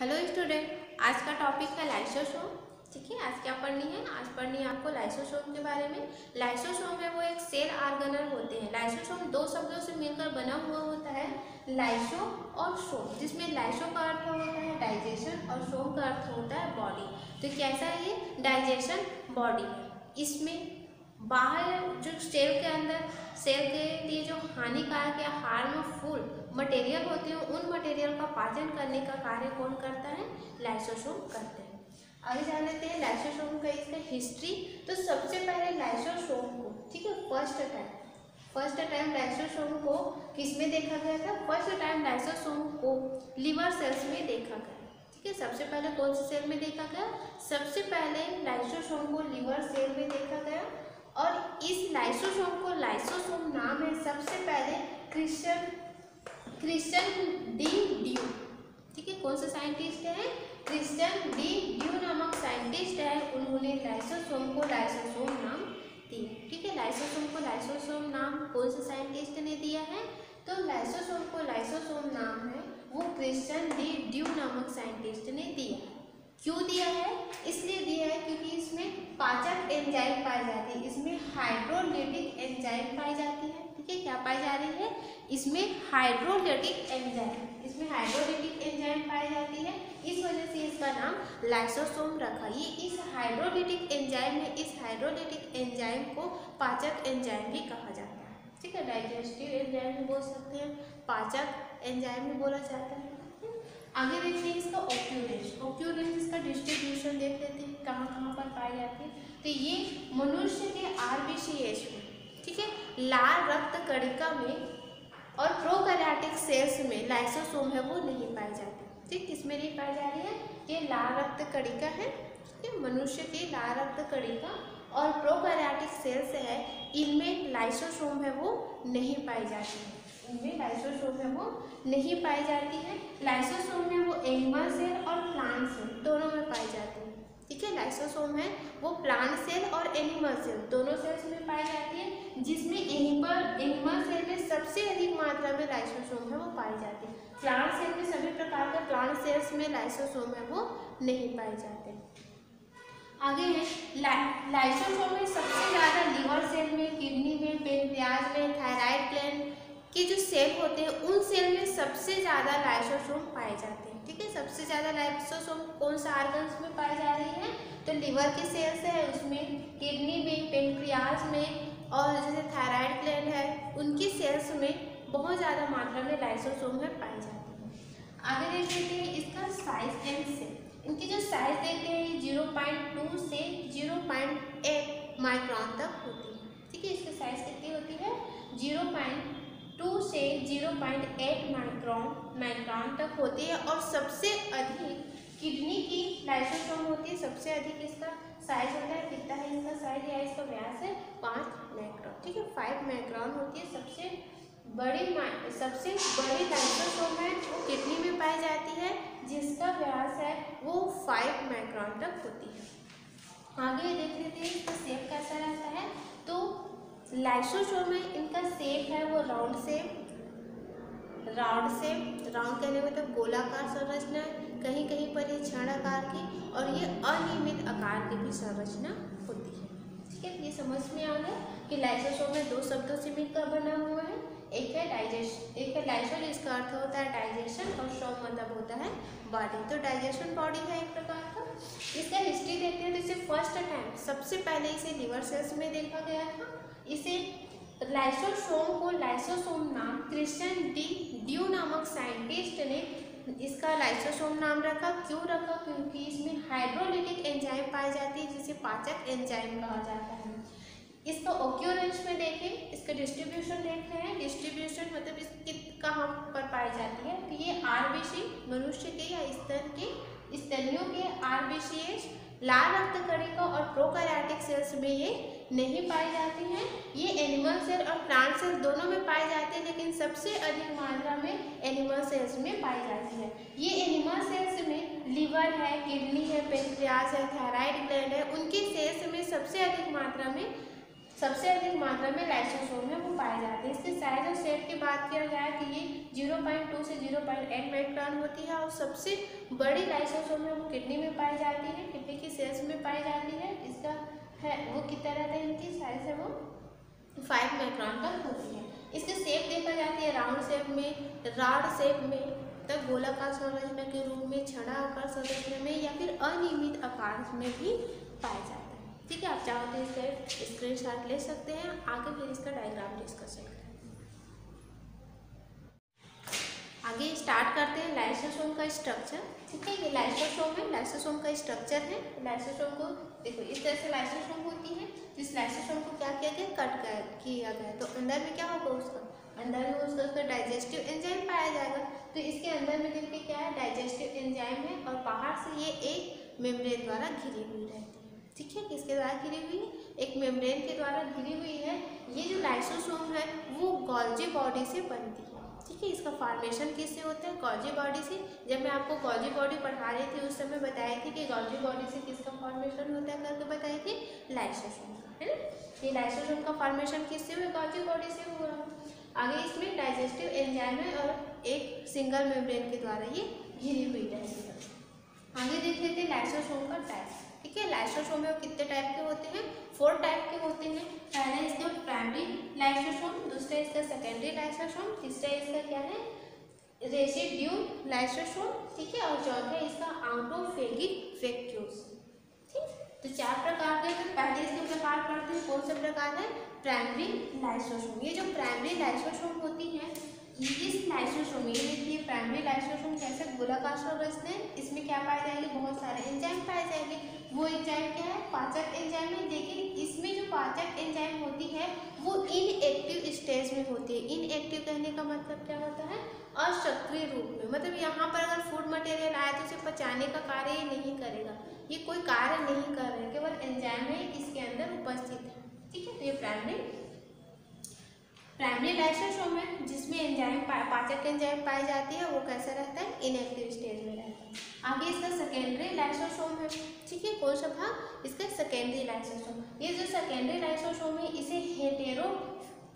Hello student, आज का topic है लाइसोसोम। ठीक है, आज क्या पढ़नी है? आज पढ़नी है आपको लाइसोसोम के बारे में। लाइसोसोम है वो एक सेल ऑर्गेनल होते हैं। लाइसोसोम दो शब्दों से मिलकर बना हुआ होता है, लाइसो और सोम, जिसमें लाइसो का अर्थ होता है डाइजेशन और सोम का अर्थ होता है बॉडी। तो कैसा है ये? डाइजेशन बॉडी है। इसमें बाहर जो सेल के अंदर सेल के लिए जो हानिकारक या हार्मफुल मटेरियल होते हैं, उन मटेरियल का पाचन करने का कार्य कौन करता है? लाइसोसोम करते हैं। आगे जान लेते हैं लाइसोसोम का इसका हिस्ट्री। तो सबसे पहले लाइसोसोम को, ठीक है, फर्स्ट टाइम लाइसोसोम को किस में देखा गया था? फर्स्ट टाइम लाइसोसोम को लिवर सेल्स में देखा गया। ठीक है, सबसे पहले कौन से सेल में देखा गया? सबसे पहले लाइसोसोम को लिवर सेल में देखा गया। और इस लाइसोसोम को लाइसोसोम नाम है सबसे पहले क्रिश्चियन डी ड्यू। ठीक है, कौन सा साइंटिस्ट है? क्रिश्चियन डी ड्यू नामक साइंटिस्ट है। उन्होंने लाइसोसोम को लाइसोसोम नाम दिया। ठीक है, लाइसोसोम को लाइसोसोम नाम कौन से साइंटिस्ट ने दिया है? तो लाइसोसोम को लाइसोसोम नाम है वो क्रिश्चियन डी ड्यू नामक साइंटिस्ट ने दिया। क्यों दिया है? इसलिए दिया है क्योंकि इसमें पाचक एंजाइम पाई जाती है, इसमें हाइड्रोलाइटिक एंजाइम पाई जाती है। ठीक है, क्या पाई जा रही है? इसमें हाइड्रोलाइटिक एंजाइम पाई जाती है। इस वजह से इसका नाम लाइसोसोम रखा। ये इस हाइड्रोलाइटिक एंजाइम में, इस हाइड्रोलाइटिक एंजाइम को पाचक एंजाइम भी कहा जाता है। ठीक है, डाइजेस्टिव एंजाइम भी बोल सकते हैं, पाचक एंजाइम भी बोला जाता है। आगे देखते हैं इसका ऑक्यूरेंस इसका डिस्ट्रीब्यूशन देख लेते हैं, कहाँ कहाँ पर पाई जाती है। तो ये मनुष्य के आरबीसीएच में, ठीक है, लाल रक्त कणिका में और प्रोकैरियोटिक सेल्स में लाइसोसोम है वो नहीं पाई जाती। ठीक, किसमें नहीं पाई जा रही है? ये लाल रक्त कणिका है, ठीक है, मनुष्य की लाल रक्त कणिका और प्रोकैरियोटिक सेल्स है, इनमें लाइसोसोम है वो नहीं पाई जाती है। इनमें लाइसोसोम है वो नहीं पाई जाती है। लाइसोसोम है वो एनिमल सेल और प्लांट सेल दोनों में पाई जाती है। ठीक है, लाइसोसोम है वो प्लांट सेल और एनिमल सेल दोनों सेल्स में पाई जाती है, जिसमें एनिमल सेल में सबसे अधिक मात्रा में लाइसोसोम है वो पाई जाती है। प्लांट सेल में सभी प्रकार के प्लांट सेल्स में लाइसोसोम है वो नहीं पाए जाते। आगे है लाइसोसोम में सबसे ज़्यादा लिवर सेल में, किडनी में, पेनक्रियाज में, थायराइड ग्लैंड के जो सेल होते हैं उन सेल में सबसे ज़्यादा लाइसोसोम पाए जाते हैं। ठीक है, सबसे ज़्यादा लाइसोसोम कौन सा ऑर्गन्स में पाई जा रही है? तो लिवर के सेल्स है उसमें, किडनी में, पेनक्रियाज में और जैसे थायराइड ग्लैंड है उनकी सेल्स में बहुत ज़्यादा मात्रा में लाइसोसोम है पाई जाती है। आगे देख लेते हैं इसका साइज एंड शेप। इनकी जो साइज देखते हैं 0.2 से 0.8 माइक्रोन तक होती है। ठीक है, इसकी साइज कितनी होती है? 0.2 से 0.8 माइक्रोन तक होती है। और सबसे अधिक किडनी की लाइसोसोम होती है, सबसे अधिक इसका साइज होता है। कितना है इसका साइज या इसका व्यास है? 5 माइक्रोन। ठीक है, 5 माइक्रोन होती है। सबसे बड़ी लाइसोसोम है वो किडनी में पाई जाती है, जिसका व्यास है वो 5 माइक्रोन तक होती है। आगे देख लेते हैं इसका शेप कैसा रहता है। तो लाइसोसोम में इनका शेप है वो राउंड कहने मतलब गोलाकार संरचना है, कहीं कहीं पर ये क्षण आकार की और ये अनियमित आकार की भी संरचना होती है। ठीक है, ये समझ में आ गया कि लाइसोसोम में दो शब्दों से मिलकर बना हुआ है। एक है लाइसो जिसका अर्थ होता है डाइजेशन और सोम मतलब होता है बॉडी। तो डाइजेशन बॉडी है एक प्रकार का। इसका हिस्ट्री देखते हैं तो इसे फर्स्ट टाइम सबसे पहले इसे लिवर सेल्स में देखा गया था। इसे लाइसोसोम को लाइसोसोम नाम क्रिश्चियन डी ड्यू नामक साइंटिस्ट ने इसका लाइसोसोम नाम रखा। क्यों रखा? क्योंकि इसमें हाइड्रोलाइटिक एंजाइम पाई जाती है, जिसे पाचक एंजाइम कहा जाता है। इसका ऑक्यूरेंस में देखें, इसका डिस्ट्रीब्यूशन देख रहे हैं। डिस्ट्रीब्यूशन मतलब इसकी कहाँ पर पाई जाती है? तो ये आरबीसी मनुष्य के या स्तनियों के आरबीसीएच, लाल रक्त कणिका और प्रोकैरियोटिक सेल्स में ये नहीं पाई जाती हैं। ये एनिमल सेल और प्लांट सेल दोनों में पाई जाती है, लेकिन सबसे अधिक मात्रा में एनिमल सेल्स में पाई जाती है। ये एनिमल सेल्स में लिवर है, किडनी है, पेनक्रियाज है, थायराइड ग्लैंड है, उनके सेल्स में सबसे अधिक मात्रा में सबसे अधिक मात्रा में लाइसोसोम में वो पाए जाते हैं। इसके साइज और शेप की बात किया जाए तो ये 0.2 से 0.8 माइक्रोन होती है और सबसे बड़ी लाइसोसोम है वो किडनी में पाई जाती है, किडनी की सेल्स में पाई जाती है। इसका है वो कितना रहता है, इनकी साइज है वो 5 माइक्रोन तक होती है। इसकी शेप देखा जाती है राउंड शेप में, राड शेप में, तक गोलाकार संरचना के रूप में, छड़ा आकार संरचना में या फिर अनियमित आकार में भी पाया जाता है। ठीक है, आप चाहो तो इसका स्क्रीनशॉट ले सकते हैं। आगे फिर इसका डायग्राम डिस्कशन करें। आगे स्टार्ट करते हैं लाइसोसोम का स्ट्रक्चर। ठीक है, ये लाइसोसोम है, लाइसोसोम का स्ट्रक्चर है। लाइसोसोम को देखो इस तरह से लाइसोसोम होती है। इस लाइसोसोम को क्या किया गया, कट किया गया, तो अंदर में क्या होगा, उसका अंदर में उसका डाइजेस्टिव एंजाइम पाया जाएगा। तो इसके अंदर में देखिए क्या है, डाइजेस्टिव एंजाइम है और बाहर से ये एक मेम्ब्रेन द्वारा घिरी हुई रहती है। ठीक है, किसके द्वारा घिरी हुई है, एक मेम्ब्रेन के द्वारा घिरी हुई है। ये जो लाइसोसोम है वो गोल्जी बॉडी से बनती है। ठीक है, इसका फॉर्मेशन किससे होता है, गोल्जी बॉडी से। जब मैं आपको गोल्जी बॉडी पढ़ा रही थी उस समय बताई थी कि गोल्जी बॉडी से किसका फॉर्मेशन होता है करके बताई थी, लाइसोसोम का, है ना। ये लाइसोसोम का फॉर्मेशन किससे हुआ, गोल्जी बॉडी से हुआ। आगे इसमें डाइजेस्टिव एंजाइम है और एक सिंगल मेम्ब्रेन के द्वारा ये घिरी हुई रहती है। आगे देख लेते हैं लाइसोसोम का टाइप। ठीक है, लाइसोसोम में कितने टाइप के होते हैं, 4 टाइप के होते हैं। पहला इसका प्राइमरी लाइसोसोम, दूसरा इसका सेकेंडरी लाइसोसोम, तीसरा इसका क्या है, रेसिड्यूल लाइसोसोम। ठीक है, और चौथा इसका ऑटोफेगिक वैक्यूल्स। ठीक, तो 4 प्रकार के। तो पहले इसके प्रकार पढ़ते हैं, कौन से प्रकार है, प्राइमरी लाइसोसोम। ये जो प्राइमरी लाइसोसोम होती है, इस लाइसोसोम, ये देखिए प्राइमरी लाइसोसोम कैसे गोलाकार संरचना है। इसमें क्या पाए जाएंगे, बहुत सारे एंजाइम पाए जाएंगे। वो एंजाइम क्या है, पाचक एंजाइम है। लेकिन इसमें जो पाचक एंजाइम होती है वो इनएक्टिव स्टेज में होती है। इनएक्टिव कहने का मतलब क्या होता है, असक्रिय रूप में। मतलब यहाँ पर अगर फूड मटेरियल आए तो उसे पचाने का कार्य ये नहीं करेगा, ये कोई कार्य नहीं कर रहे, केवल एंजाइम है इसके अंदर उपस्थित है। ठीक है, तो ये प्राइमरी लाइसोसोम है जिसमें एंजाइम पाचक एंजाइम पाई जाती है। वो कैसा रहता है, इनएक्टिव स्टेज में रहता है। आगे इसका सेकेंडरी लाइसोसोम है। ठीक है, कौन सा भाग, इसका सेकेंडरी लाइसोसोम। ये जो सेकेंडरी लाइसोसोम है इसे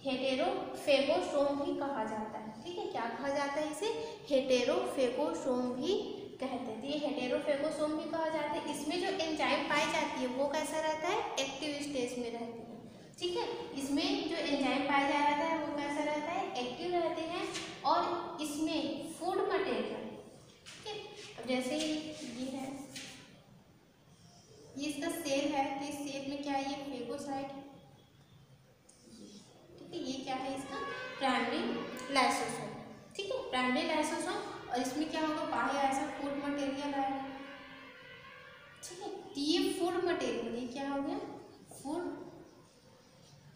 हेटेरोफेगोसोम भी कहा जाता है। ठीक है, क्या कहा जाता है, इसे हेटेरोफेगोसोम भी कहते हैं। ये हेटेरोफेगोसोम भी कहा जाता है। इसमें जो एंजाइम पाई जाती है वो कैसा रहता है, एक्टिव स्टेज में रहती है। ठीक है, इसमें जो एंजाइम पाया जा रहा है वो कैसा रहता है, एक्टिव रहते हैं। और इसमें फूड मटेरियल, ठीक है, अब जैसे ये है, ये इसका सेल है, तो इस सेल में क्या है, ये फेगोसाइट है। ठीक है, ये क्या है, इसका प्राइमरी लाइसोसोम। ठीक है, प्राइमरी लाइसोसोम। और इसमें क्या होगा, बाहर ऐसा फूड मटेरियल आएगा। ठीक है, तो ये फूड मटेरियल, ये क्या हो गया, फूड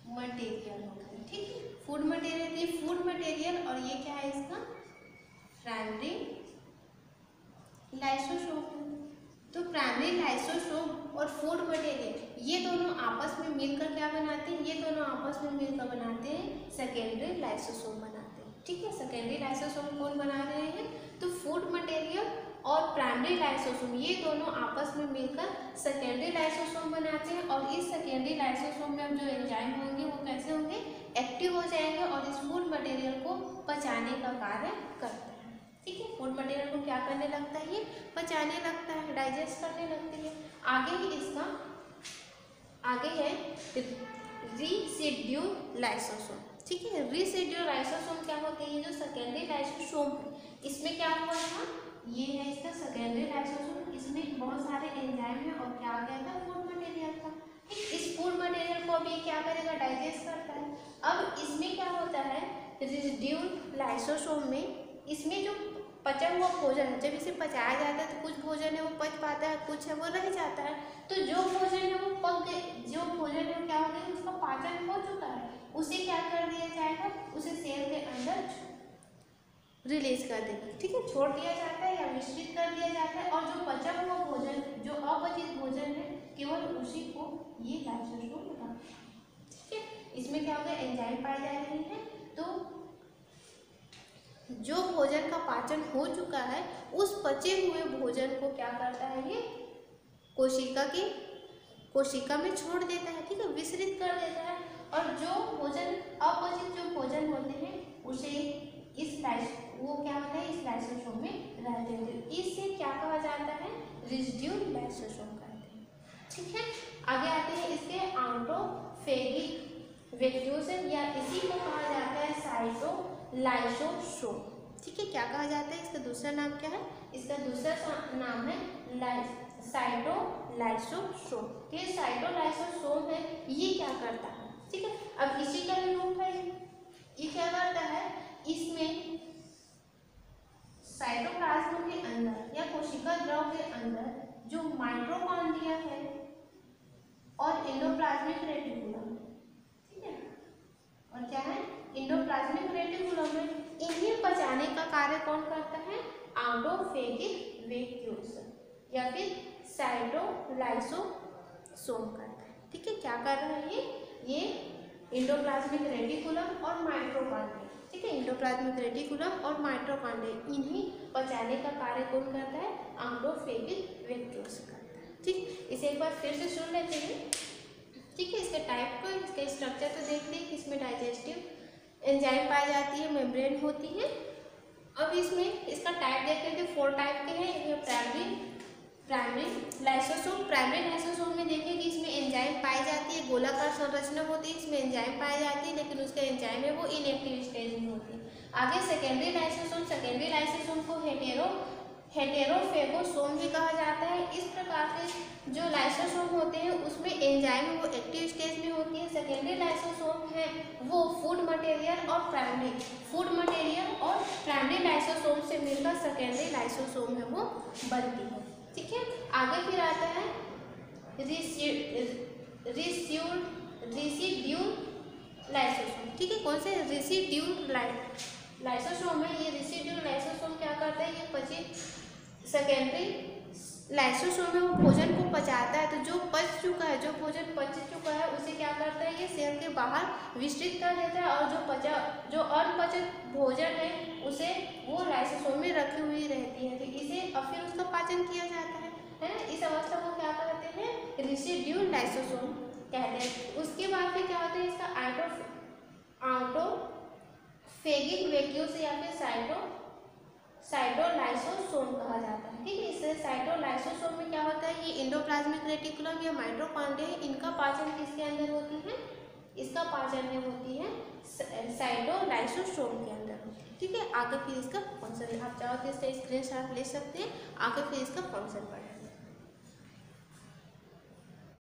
मटेरियल हो गया। ठीक है, फूड मटेरियल, ये फूड मटेरियल और ये क्या है, इसका प्राइमरी लाइसोसोम। तो प्राइमरी लाइसोसोम और फूड मटेरियल ये दोनों आपस में मिलकर क्या बनाते हैं, ये दोनों आपस में मिलकर बनाते हैं सेकेंडरी लाइसोसोम बनाते हैं। ठीक है, सेकेंडरी लाइसोसोम कौन बना रहे हैं, तो फूड मटेरियल और प्राइमरी लाइसोसोम ये दोनों आपस में मिलकर सेकेंडरी लाइसोसोम बनाते हैं। और इस सेकेंडरी लाइसोसोम में अब जो एंजाइम होंगे वो कैसे होंगे, एक्टिव हो जाएंगे और इस फूड मटेरियल को पचाने का कार्य करते हैं। ठीक है, फूड मटेरियल को क्या करने लगता है, ये पचाने लगता है, डाइजेस्ट करने लगती है। आगे ही इसका आगे है रेसिड्यूल लाइसोसोम। ठीक है, रेसिड्यूल लाइसोसोम क्या होते हैं, ये जो सेकेंडरी लाइसोसोम है इसमें क्या हुआ था, ये है इसका सेकेंडरी लाइसोसोम। इसमें बहुत सारे एंजाइम है और क्या आ गया था, फूड मटेरियल था। इस फूड मटेरियल को अभी क्या करेगा, डाइजेस्ट करता है। अब इसमें क्या होता है, रेसिड्यूल लाइसोसोम में इसमें जो पचा हुआ भोजन है, जब इसे पचाया जाता है तो कुछ भोजन है वो पच पाता है, कुछ है वो रह जाता है। तो जो भोजन है वो पक गए, जो भोजन है क्या हो गया, उसका पाचन हो चुका है, उसे क्या कर दिया जाएगा, उसे सेल के अंदर रिलीज कर देगा। ठीक है, छोड़ दिया जाता है या मिश्रित कर दिया जाता है। और जो बचा हुआ भोजन, जो अपचित भोजन है, केवल उसी को ये लाइसोसोम बताता है। ठीक है, इसमें क्या होगा, एंजाइम पाए जा रहे हैं। तो जो भोजन का पाचन हो चुका है उस पचे हुए भोजन को क्या करता है, ये कोशिका में छोड़ देता है। ठीक है, विसरित कर देता है। और जो भोजन अपचित जो भोजन होते हैं उसे इस वो क्या होता है, इस लाइसोसोम में रहते हैं। इससे क्या कहा जाता है, रेसिड्यूल लाइसोसोम कहते हैं। ठीक है, आगे आते हैं इसके ऑटोफेगिक वैक्यूल्स या इसी को कहा जाता है साइटोलाइसोसोम। ठीक है, क्या कहा जाता है, इसका दूसरा नाम क्या है, इसका दूसरा नाम है साइटोलाइसोसोम। ये साइटोलाइसोसोम है, ये क्या करता है, ठीक है, अब इसी का ही रूप है, ये क्या करता है, इसमें साइटोप्लाज्म के अंदर या कोशिका द्रव के अंदर जो माइटोकॉन्ड्रिया है और एंडोप्लाज्मिक रेटिकुलम, ठीक है, और क्या है, एंडोप्लाज्मिक रेटिकुलम में इन्हें पचाने का कार्य कौन करता है, ऑटोफेगिक वैक्यूल्स या फिर साइटोलाइसोसोम करता है। ठीक है, क्या कर रहा है ये एंडोप्लाज्मिक रेटिकुलम और माइटोकॉन्ड्रिया, ठीक है, एंडोप्लाज्मिक रेटिकुलम और माइटोकॉन्ड्रिया इन्हीं पचाने का कार्य कौन करता है, ऑटोफेगिक वैक्यूल्स करता है। ठीक, इसे एक बार फिर से सुन लेते हैं। ठीक है, इसके टाइप को, इसके स्ट्रक्चर तो देखते हैं। इसमें डाइजेस्टिव एंजाइम पाई जाती है, मेम्ब्रेन होती है। अब इसमें इसका टाइप देख लेते हैं, 4 टाइप के हैं। ये प्राइमरी लाइसोसोम, प्राइमरी लाइसोसोम में देखें कि इसमें एंजाइम पाई जाती है, गोलाकार संरचना होती है, इसमें एंजाइम पाई जाती है, लेकिन उसका एंजाइम है वो इनएक्टिव स्टेज में होती है। आगे सेकेंडरी लाइसोसोम, सेकेंडरी लाइसोसोम को हेटेरोफेगोसोम भी कहा जाता है। इस प्रकार से जो लाइसोसोम होते हैं उसमें एंजाइम वो एक्टिव स्टेज में होती है। सेकेंडरी लाइसोसोम है वो फूड मटेरियल और प्राइमरी लाइसोसोम से मिलकर सेकेंडरी लाइसोसोम है वो बनती है। ठीक है, आगे फिर आता है रेसिड्यूल लाइसोसोम। ठीक है, कौन से, रेसिड्यूल लाइसोसोम है। ये रेसिड्यूल लाइसोसोम क्या करता है, ये सेकेंडरी लाइसोसोम में वो भोजन को पचाता है। तो जो पच चुका है, जो भोजन पच चुका है उसे क्या करता है, ये सेल के बाहर विस्तृत कर देता है, और जो अनपचित भोजन है उसे वो लाइसोसोम में रखी हुई रहती है। तो इसे और फिर उसका पाचन किया जाता है। इस अवस्था को क्या कहते हैं, रेसिड्यूल लाइसोसोम कहते हैं। उसके बाद फिर क्या होता है, इसका ऑटोफेगिक वैक्यूल्स या फिर साइटोलाइसोसोम कहा जाता है। ठीक है, इससे साइटोलाइसोसोम में क्या होता है, ये एंडोप्लाज्मिक रेटिकुलम या माइटोकॉन्ड्रिया, इनका पाचन किसके अंदर होती है, इसका पाचन में होती है साइटोलाइसोसोम के अंदर होती है। ठीक है, आगे फिर इसका फंक्शन, आप चाहो तो इसका स्क्रीनशॉट ले सकते हैं, आगे फिर इसका फंक्शन पढ़ें।